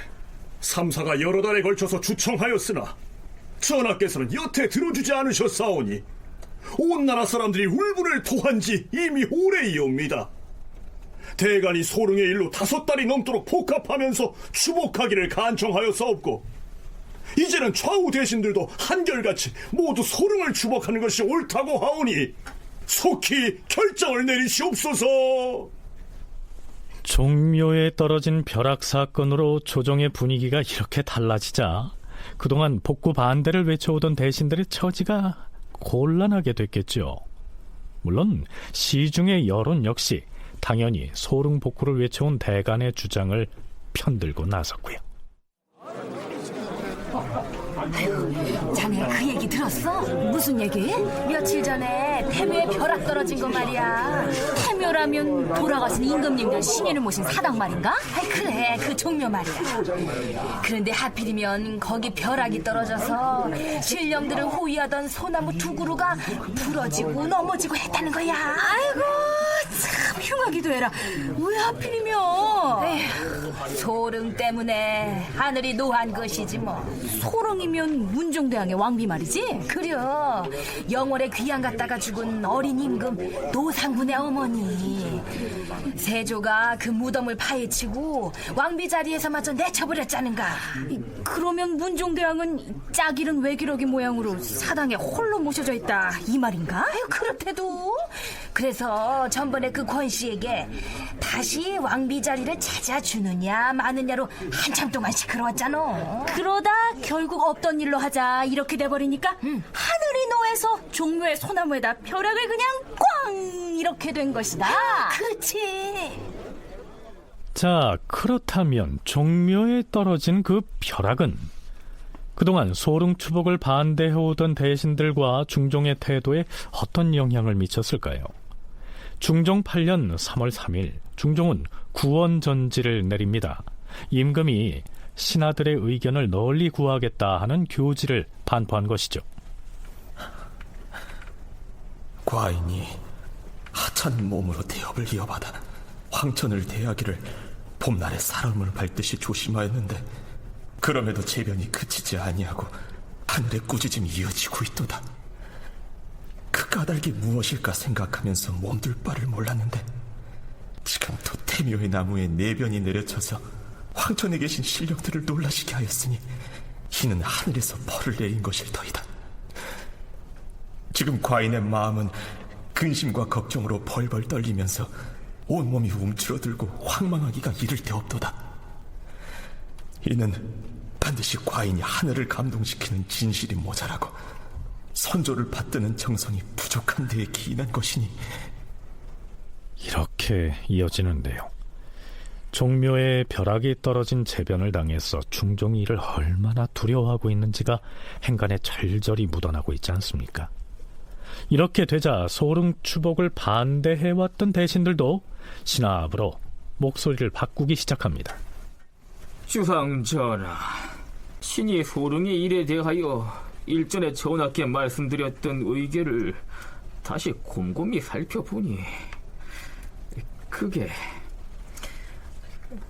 삼사가 여러 달에 걸쳐서 주청하였으나 전하께서는 여태 들어주지 않으셨사오니 온 나라 사람들이 울분을 토한 지 이미 오래이옵니다. 대간이 소릉의 일로 5달이 넘도록 복합하면서 추복하기를 간청하였사옵고 이제는 좌우 대신들도 한결같이 모두 소릉을 추복하는 것이 옳다고 하오니 속히 결정을 내리시옵소서. 종묘에 떨어진 벼락 사건으로 조정의 분위기가 이렇게 달라지자 그동안 복구 반대를 외쳐오던 대신들의 처지가 곤란하게 됐겠죠. 물론 시중의 여론 역시 당연히 소릉 복구를 외쳐온 대간의 주장을 편들고 나섰고요. 자네 그 얘기 들었어? 무슨 얘기? 며칠 전에 태묘에 벼락 떨어진 거 말이야. 태묘라면 돌아가신 임금님들 신인을 모신 사당 말인가? 아이 그래, 그 종묘 말이야. 그런데 하필이면 거기 벼락이 떨어져서 신령들을 호위하던 소나무 2그루가 부러지고 넘어지고 했다는 거야. 아이고 참 흉하기도 해라. 왜 하필이면? 에휴, 소릉 때문에 하늘이 노한 것이지 뭐. 소릉이면 문종대왕의 왕비 말이지? 그려, 영월에 귀양 갔다가 죽은 어린 임금 노상군의 어머니. 세조가 그 무덤을 파헤치고 왕비 자리에서마저 내쳐버렸자는가. 그러면 문종대왕은 짝 잃은 외기러기 모양으로 사당에 홀로 모셔져 있다 이 말인가? 아유 그렇대도. 그래서 전번에 그 권씨에게 다시 왕비 자리를 찾아주느냐 마느냐로 한참 동안 시끄러웠잖아. 그러다 결국 없던 일로 하자 이렇게 돼버리니까 하늘이 노해서 종묘의 소나무에다 벼락을 그냥 꽝 이렇게 된 것이다. 그렇지. 자, 그렇다면 종묘에 떨어진 그 벼락은 그동안 소릉 추복을 반대해오던 대신들과 중종의 태도에 어떤 영향을 미쳤을까요? 중종 8년 3월 3일 중종은 구원전지를 내립니다. 임금이 신하들의 의견을 널리 구하겠다 하는 교지를 반포한 것이죠. 과인이 하찮은 몸으로 대업을 이어받아 황천을 대하기를 봄날에 사람을 밟듯이 조심하였는데 그럼에도 재변이 그치지 아니하고 하늘의 꾸짖음이 이어지고 있도다. 그 까닭이 무엇일까 생각하면서 몸둘 바를 몰랐는데 지금 또 태묘의 나무에 내변이 내려쳐서 황천에 계신 신령들을 놀라시게 하였으니 이는 하늘에서 벌을 내린 것일 터이다. 지금 과인의 마음은 근심과 걱정으로 벌벌 떨리면서 온몸이 움츠러들고 황망하기가 이를 데 없도다. 이는 반드시 과인이 하늘을 감동시키는 진실이 모자라고 선조를 받드는 정성이 부족한 데에 기인한 것이니. 이렇게 이어지는데요. 종묘에 벼락이 떨어진 재변을 당해서 중종이 이를 얼마나 두려워하고 있는지가 행간에 절절히 묻어나고 있지 않습니까? 이렇게 되자 소릉 추복을 반대해왔던 대신들도 신압으로 목소리를 바꾸기 시작합니다. 주상 전하, 신이 소릉의 일에 대하여 일전에 전하께 말씀드렸던 의견을 다시 곰곰이 살펴보니 그게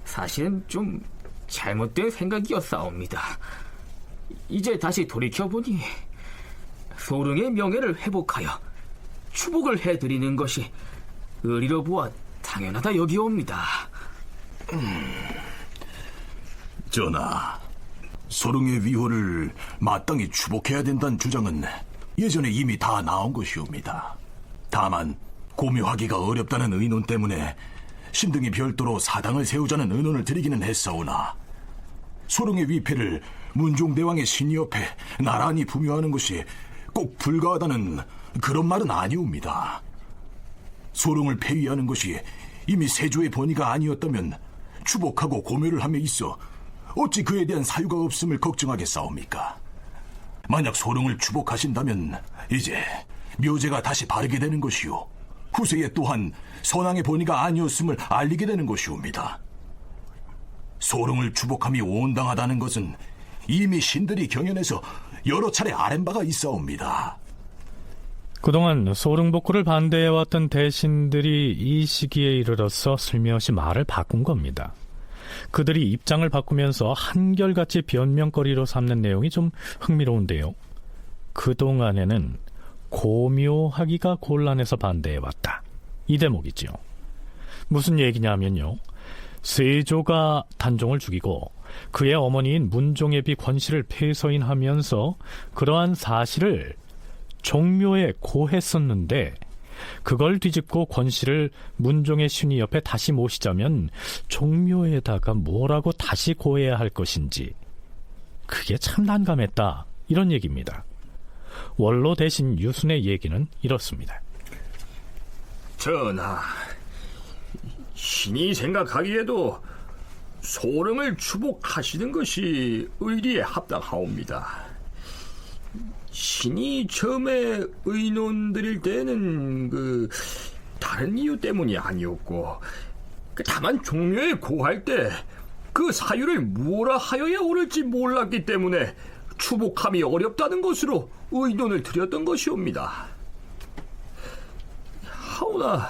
사실은 좀 잘못된 생각이었사옵니다. 이제 다시 돌이켜보니 소릉의 명예를 회복하여 추복을 해드리는 것이 의리로 보아 당연하다 여기옵니다. 전하, 소릉의 위호를 마땅히 추복해야 된다는 주장은 예전에 이미 다 나온 것이옵니다. 다만 고묘하기가 어렵다는 의논 때문에 신등이 별도로 사당을 세우자는 의논을 드리기는 했사오나 소릉의 위패를 문종대왕의 신이 옆에 나란히 부묘하는 것이 꼭 불가하다는 그런 말은 아니옵니다. 소릉을 폐위하는 것이 이미 세조의 본의가 아니었다면 추복하고 고묘를 함에 있어 어찌 그에 대한 사유가 없음을 걱정하겠사옵니까? 만약 소릉을 추복하신다면 이제 묘제가 다시 바르게 되는 것이요, 후세에 또한 선왕의 본의가 아니었음을 알리게 되는 것이옵니다. 소릉을 추복함이 온당하다는 것은 이미 신들이 경연해서 여러 차례 아랜 바가 있사옵니다. 그동안 소릉복구를 반대해왔던 대신들이 이 시기에 이르러서 슬며시 말을 바꾼 겁니다. 그들이 입장을 바꾸면서 한결같이 변명거리로 삼는 내용이 좀 흥미로운데요. 그동안에는 고묘하기가 곤란해서 반대해왔다, 이 대목이죠. 무슨 얘기냐면요, 세조가 단종을 죽이고 그의 어머니인 문종의 비 권씨를 폐서인하면서 그러한 사실을 종묘에 고했었는데 그걸 뒤집고 권씨를 문종의 신이 옆에 다시 모시자면 종묘에다가 뭐라고 다시 고해야 할 것인지 그게 참 난감했다, 이런 얘기입니다. 원로 대신 유순의 얘기는 이렇습니다. 전하, 신이 생각하기에도 소릉을 추복하시는 것이 의리에 합당하옵니다. 신이 처음에 의논 드릴 때는 다른 이유 때문이 아니었고, 다만 종묘에 고할 때 그 사유를 뭐라 하여야 옳을지 몰랐기 때문에 추복함이 어렵다는 것으로 의논을 드렸던 것이옵니다. 하오나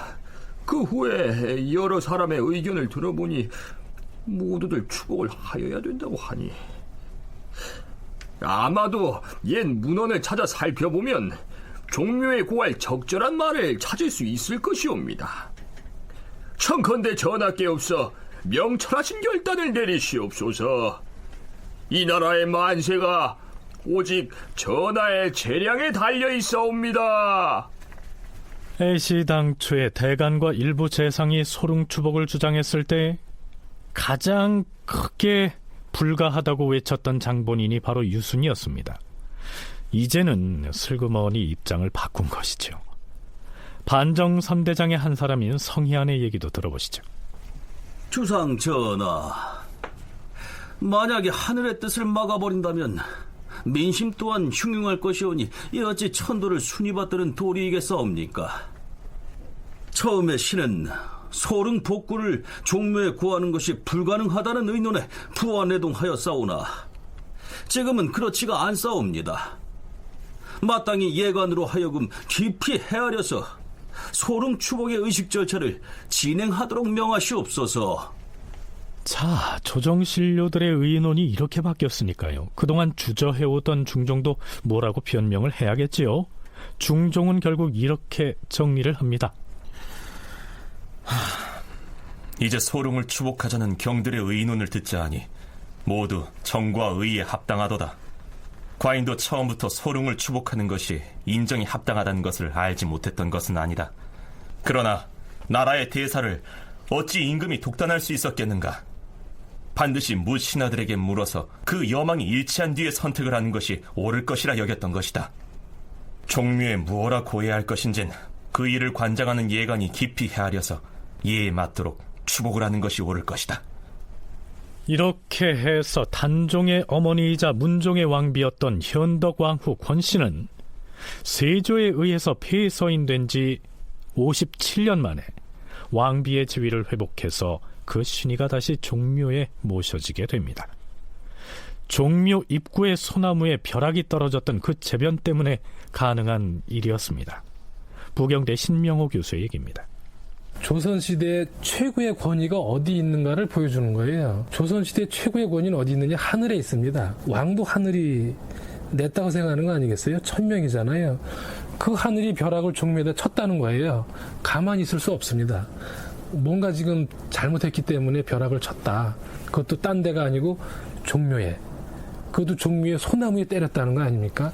그 후에 여러 사람의 의견을 들어보니 모두들 추복을 하여야 된다고 하니, 아마도 옛 문헌을 찾아 살펴보면 종묘에 고할 적절한 말을 찾을 수 있을 것이옵니다. 청컨대 전하께 없어 명철하신 결단을 내리시옵소서. 이 나라의 만세가 오직 전하의 재량에 달려 있사옵니다. 애시당초에 대간과 일부 재상이 소릉 추복을 주장했을 때 가장 크게 불가하다고 외쳤던 장본인이 바로 유순이었습니다. 이제는 슬그머니 입장을 바꾼 것이죠. 반정 3대장의 한 사람인 성희안의 얘기도 들어보시죠. 주상 전하, 만약에 하늘의 뜻을 막아버린다면 민심 또한 흉흉할 것이오니 이 어찌 천도를 순위 받드는 도리이겠사옵니까? 처음에 신은 소릉 복구를 종묘에 구하는 것이 불가능하다는 의논에 불완내동하였사오나 지금은 그렇지가 않사옵니다. 마땅히 예관으로 하여금 깊이 헤아려서 소릉 추복의 의식 절차를 진행하도록 명하시옵소서. 자, 조정신료들의 의논이 이렇게 바뀌었으니까요, 그동안 주저해오던 중종도 뭐라고 변명을 해야겠지요. 중종은 결국 이렇게 정리를 합니다. 이제 소릉을 추복하자는 경들의 의논을 듣자 하니 모두 정과 의에 합당하도다. 과인도 처음부터 소릉을 추복하는 것이 인정이 합당하다는 것을 알지 못했던 것은 아니다. 그러나 나라의 대사를 어찌 임금이 독단할 수 있었겠는가? 반드시 무신하들에게 물어서 그 여망이 일치한 뒤에 선택을 하는 것이 옳을 것이라 여겼던 것이다. 종묘에 무엇라 고해할 것인진 그 일을 관장하는 예관이 깊이 헤아려서 예에 맞도록 추복을 하는 것이 옳을 것이다. 이렇게 해서 단종의 어머니이자 문종의 왕비였던 현덕왕후 권씨는 세조에 의해서 폐서인된 지 57년 만에 왕비의 지위를 회복해서 그 신이가 다시 종묘에 모셔지게 됩니다. 종묘 입구의 소나무에 벼락이 떨어졌던 그 재변 때문에 가능한 일이었습니다. 부경대 신명호 교수의 얘기입니다. 조선시대 최고의 권위가 어디 있는가를 보여주는 거예요. 조선시대 최고의 권위는 어디 있느냐? 하늘에 있습니다. 왕도 하늘이 냈다고 생각하는 거 아니겠어요? 천명이잖아요. 그 하늘이 벼락을 종묘에다 쳤다는 거예요. 가만히 있을 수 없습니다. 뭔가 지금 잘못했기 때문에 벼락을 쳤다. 그것도 딴 데가 아니고 종묘에. 그것도 종묘의 소나무에 때렸다는 거 아닙니까?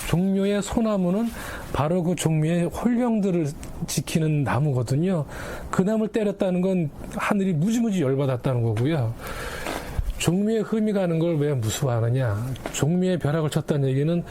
종묘의 소나무는 바로 그 종묘의 홀령들을 지키는 나무거든요. 그 나무를 때렸다는 건 하늘이 무지무지 열받았다는 거고요. 종묘에 흠이 가는 걸 왜 무수하느냐. 종묘에 벼락을 쳤다는 얘기는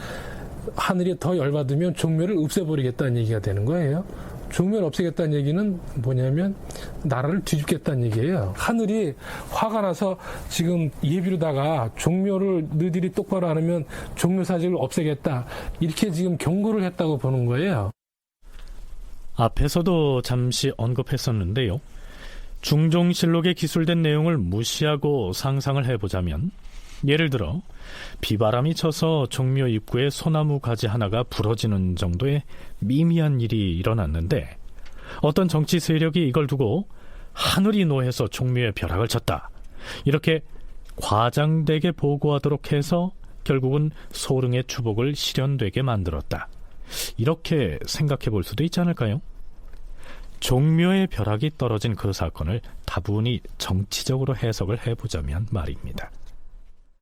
하늘이 더 열받으면 종묘를 없애버리겠다는 얘기가 되는 거예요. 종묘를 없애겠다는 얘기는 뭐냐면 나라를 뒤집겠다는 얘기예요. 하늘이 화가 나서 지금 예비로다가 종묘를 너희들이 똑바로 안 하면 종묘사직을 없애겠다, 이렇게 지금 경고를 했다고 보는 거예요. 앞에서도 잠시 언급했었는데요. 중종실록에 기술된 내용을 무시하고 상상을 해보자면, 예를 들어 비바람이 쳐서 종묘 입구에 소나무 가지 하나가 부러지는 정도의 미미한 일이 일어났는데 어떤 정치 세력이 이걸 두고 하늘이 노해서 종묘에 벼락을 쳤다, 이렇게 과장되게 보고하도록 해서 결국은 소릉의 추복을 실현되게 만들었다, 이렇게 생각해 볼 수도 있지 않을까요? 종묘에 벼락이 떨어진 그 사건을 다분히 정치적으로 해석을 해보자면 말입니다.